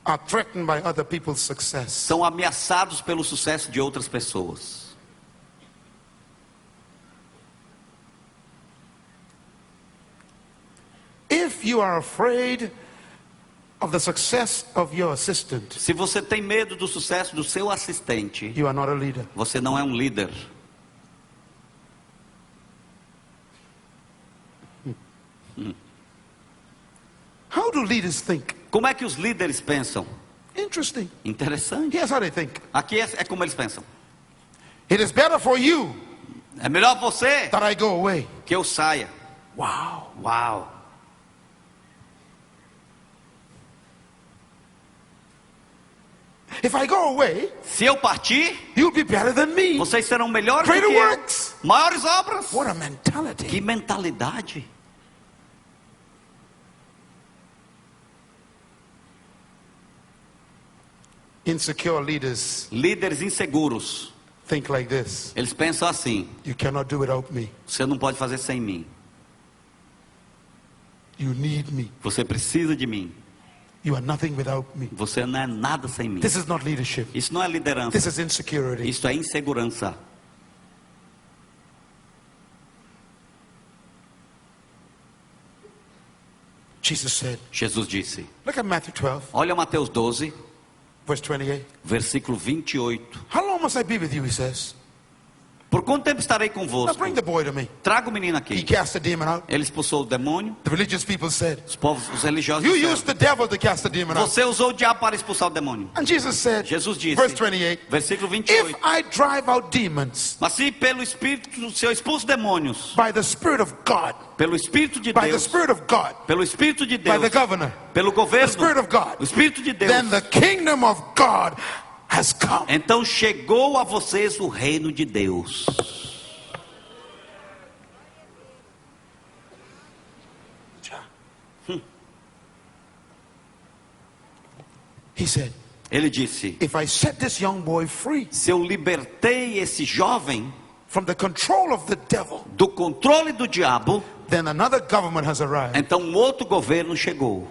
are threatened by other people's success. são ameaçados pelo sucesso de outras pessoas. If you are afraid of the success of your assistant, Se você tem medo do sucesso do seu assistente, you are not a leader. você não é um líder. How do leaders think? Como é que os líderes pensam? Interesting. Interessante. Here's how they think. Aqui é como eles pensam. It is better for you É melhor você that I go away. que eu saia. Wow. Uau! If I go away, Se eu partir, you'll be better than me. vocês serão melhores do que Greater eu. works. Maiores obras. What a mentality. Que mentalidade. Insecure leaders Líderes inseguros, think like this. eles pensam assim: You cannot do without me. você não pode fazer sem mim. You need me. Você precisa de mim. You are nothing without me. Você não é nada sem mim. This is not leadership. Isso não é liderança. This is insecurity. Isso é insegurança. Jesus said, Jesus disse. look at Matthew 12, Olha Mateus 12, verse 28. versículo 28. How long must I be with you, he says. Por quanto tempo estarei Now convosco? bring the boy to me. Traga o menino He aqui. cast the demon out. Ele expulsou o demônio. The religious people said, Os religiosos you disseram, used the devil to cast the demon out. você usou o diabo para expulsar o demônio. And Jesus said, Jesus disse, verse 28, versículo if 28. I drive out demons Mas se pelo Espírito, se eu expulso demônios, by the Spirit of God, pelo Espírito de by the Deus, Spirit of God, pelo Espírito de by the Deus, governor, pelo the governo, Spirit of God, o Espírito de Deus, then the kingdom of God has come. então chegou a vocês o reino de Deus. He said, Ele disse, if I set this young boy free se eu libertei esse jovem from the control of the devil, do controle do diabo, then another government has arrived. então um outro governo chegou.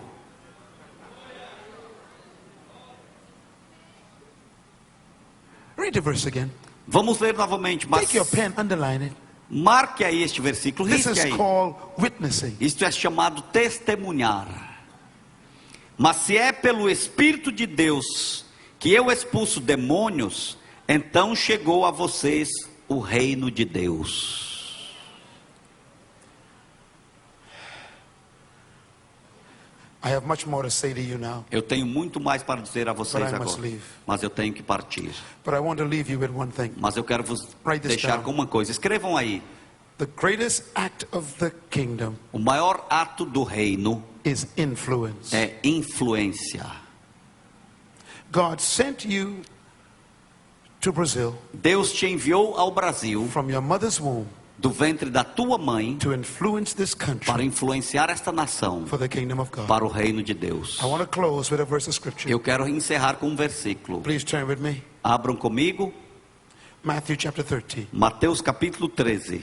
Read the verse again. Vamos ler novamente, mas Take your pen, underline it. marque aí este versículo, This risque is aí. called witnessing. Isto é chamado testemunhar. Mas se é pelo Espírito de Deus que eu expulso demônios, então chegou a vocês o reino de Deus. I have much more to say to you now, Eu tenho muito mais para dizer a vocês But I must agora, leave. mas eu tenho que partir. but I want to leave you with one thing. Mas eu quero vos Write this deixar down. com uma coisa. Escrevam aí. The greatest act of the kingdom O maior ato do reino is influence. é influência. God sent you to Brazil Deus te enviou ao Brasil, from your mother's womb do ventre da tua mãe, to influence this para country influenciar esta nação for the kingdom of God. para o reino de Deus. I want to close with a verse of scripture. Eu quero encerrar com um versículo. Please turn with me. Abram comigo, Matthew chapter 13. Mateus capítulo 13.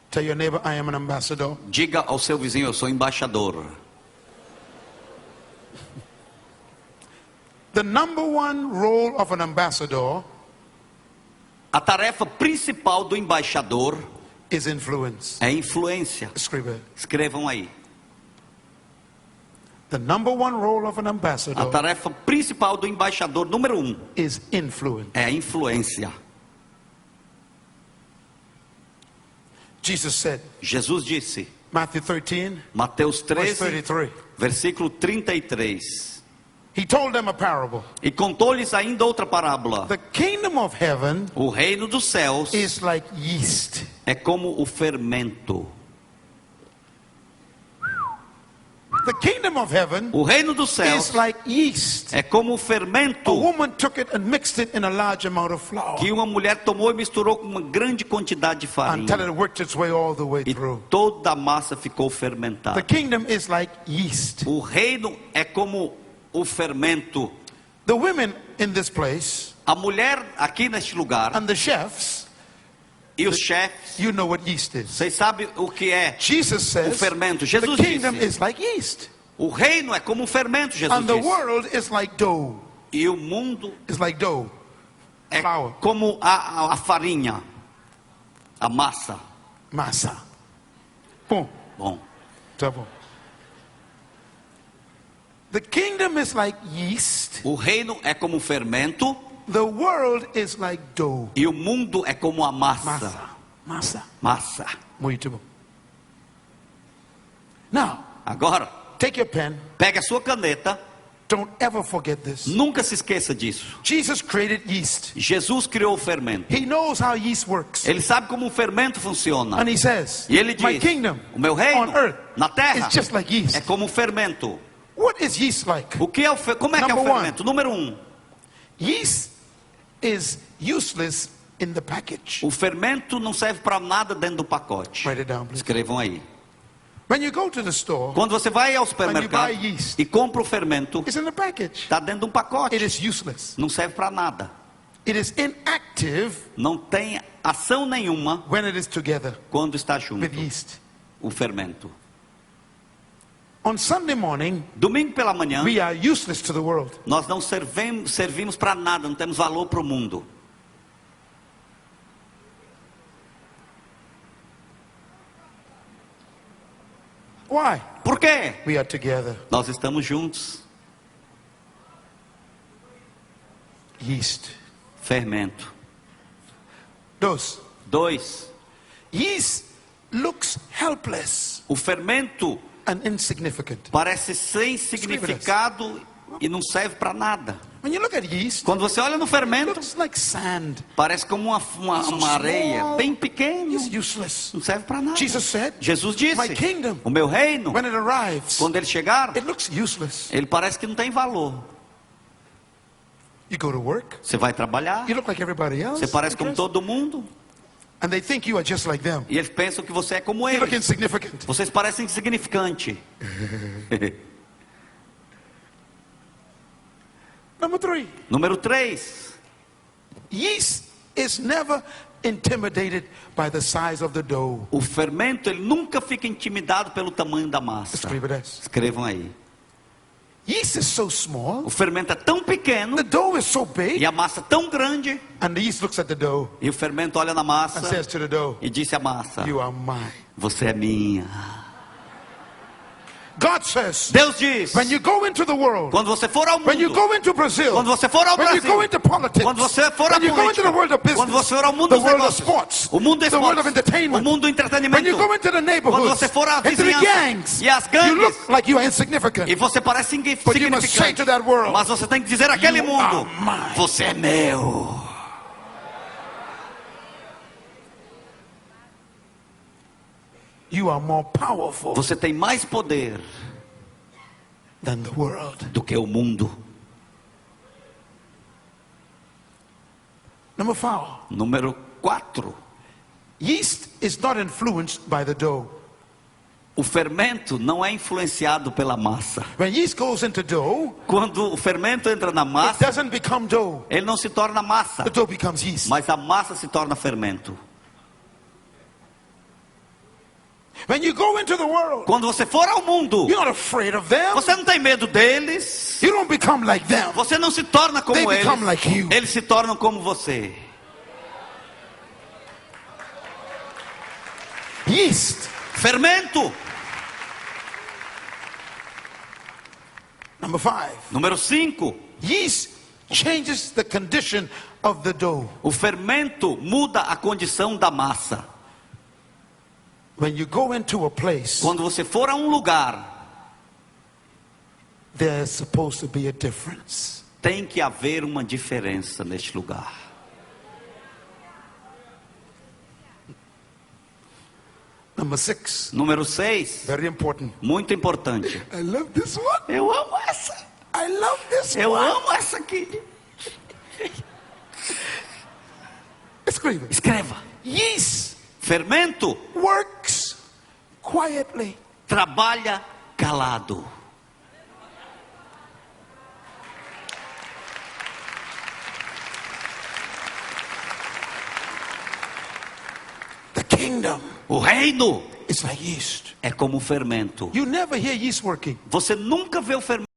Tell your neighbor, I am an ambassador. Diga ao seu vizinho, eu sou embaixador. The number one role of an ambassador A tarefa principal do embaixador is influence. é influência. Escreva. Escrevam aí. The number one role of an A ambassador tarefa principal do embaixador, número 1, is influence. é a influência. Jesus said, Jesus disse, Matthew 13, Mateus verse 13, 33. versículo 33. He told them a parable. E contou-lhes ainda outra parábola. The kingdom of heaven O reino dos céus is like yeast. é como o fermento. The kingdom of heaven O reino dos is céus like yeast. é como o A fermento woman took it and mixed it in a large amount of flour que uma mulher tomou e misturou com uma grande quantidade de farinha. until it worked its way all the way E through. toda a massa ficou The fermentada. kingdom is like yeast. O reino é como o fermento. The women in this place A mulher aqui neste lugar and the chefs, e os chefes, you know what yeast is. vocês sabem o que é Jesus o says fermento. the Jesus kingdom disse, is like yeast. O reino é como um fermento, Jesus And the disse. world is like dough. E o mundo It's like dough. é Flour. como a farinha, a massa. Massa. Boom. Bom, Double. The kingdom is like yeast. o reino é como um fermento The world is like dough. e o mundo é como a massa. Massa. Massa. Massa. Muito bom. Now, Agora, take your pen. pegue a sua caneta. Don't ever forget this. Nunca se esqueça disso. Jesus created yeast. Jesus criou o fermento. He knows how yeast works. Ele sabe como um fermento funciona. And he says, E ele my diz: kingdom o meu reino on earth na terra is just like yeast. é como um fermento. What is yeast like? O que é como é que é o Number one. fermento? Número 1. Yeast is useless in the package. O fermento não serve para nada dentro do pacote. Write it down, please. Escrevam aí. When you go to the store, Quando você vai ao supermercado buy yeast. e compra o fermento, it's in the package. está dentro de um pacote. It is useless. Não serve para nada. It is inactive Não tem ação nenhuma when it is together quando está junto. with yeast. O fermento. On Sunday morning, Domingo pela manhã, we are useless to the world. nós não servimos para nada, não temos valor para o mundo. Why? Por quê? We are together. Nós estamos juntos. Yeast. Fermento. 2. 2. Yeast looks helpless O fermento and insignificant. parece sem significado e não serve para nada. When you look at yeast, Quando você olha no it fermento, looks like sand. parece como uma areia small. bem pequena. It's useless. Não serve para nada. Jesus said, Jesus disse: my kingdom, o meu reino, when it arrives, quando ele chegar, it looks useless. ele parece que não tem valor. You go to work, Você vai trabalhar, you look like everybody else, você parece como todo mundo, and they think you are just like them. e eles pensam que você é como You look eles. insignificant. Vocês parecem insignificante. Number 3, Número 3. yeast is never intimidated by the size of the dough. O fermento, ele nunca fica intimidado pelo tamanho da massa. Escreva this. Escrevam aí. Yeast is so small, O fermento é tão pequeno the dough is so e big, a massa tão grande, and the yeast looks at the dough e o fermento olha na massa and says to the dough, e disse à massa: you are mine. você é minha. God says, Deus diz: when you go into the world, quando você for ao when you mundo, go into Brazil, quando você for ao when you Brasil, go into politics, quando você for à when you go into política, the world of business, quando você for ao mundo the dos world of negócios, sports, o mundo do the world of esporte, o entertainment, mundo do when entretenimento, you go into the quando neighborhoods, você for à into the vizinhança gangs, e às you gangues, look like you are insignificant. e você parece But you must say insignificante, to that world, mas você tem que dizer àquele you mundo: are mine. você é meu. You are more powerful Você tem mais poder than the world. do que o mundo. Number 4, Número 4. yeast is not influenced by the dough. O fermento não é influenciado pela massa. When yeast goes into dough, Quando o fermento entra na it massa, doesn't become dough. ele não se torna massa, The dough becomes yeast. mas a massa se torna fermento. When you go into the world, Quando você for ao mundo, you're not afraid of them. você não tem medo deles, You don't become like them. você não se torna como They eles, become like you. eles se tornam como você. Yeast. Fermento. Number 5, Número 5. yeast changes the condition of the dough. O fermento muda a condição da massa. When you go into a place, Quando você for a um lugar, there's supposed to be a difference. tem que haver uma diferença neste lugar. Number 6, Número 6. very important. Muito importante. I love this one. Eu amo essa. I love this Eu one. amo essa aqui. Escreva. Escreva. Yeast Fermento works quietly. trabalha calado. The kingdom O reino It's like yeast. É como o fermento. You never hear yeast working. Você nunca vê o fermento